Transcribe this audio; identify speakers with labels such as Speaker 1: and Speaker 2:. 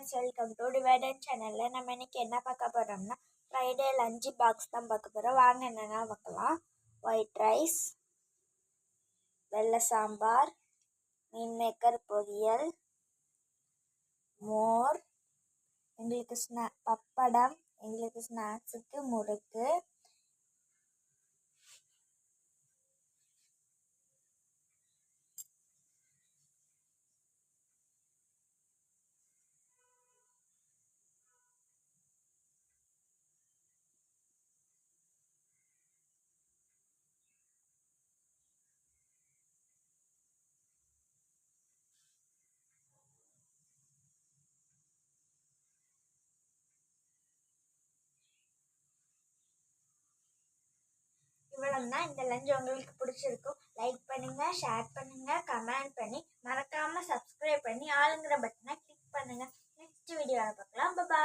Speaker 1: Friends, welcome to டிவைடன் சேனலில் நம்ம இன்னைக்கு என்ன பார்க்க போகிறோம்னா ஃப்ரைடே லஞ்சு பாக்ஸ் தான் பார்க்க போகிறோம். வாங்க என்னென்னா பார்க்கலாம். ஒயிட் ரைஸ், வெள்ளை சாம்பார், மீன் மேக்கர் பொரியல், மோர், எங்களுக்கு பப்படம், எங்களுக்கு ஸ்நாக்ஸுக்கு முறுக்கு, இவ்வளோதான். இந்த லஞ்ச் உங்களுக்கு பிடிச்சிருக்கும். லைக் பண்ணுங்கள், ஷேர் பண்ணுங்கள், கமெண்ட் பண்ணி மறக்காமல் சப்ஸ்கிரைப் பண்ணி ஆளுங்கிற பட்டனை கிளிக் பண்ணுங்கள். நெக்ஸ்ட் வீடியோவில் பார்க்கலாம். பாய்.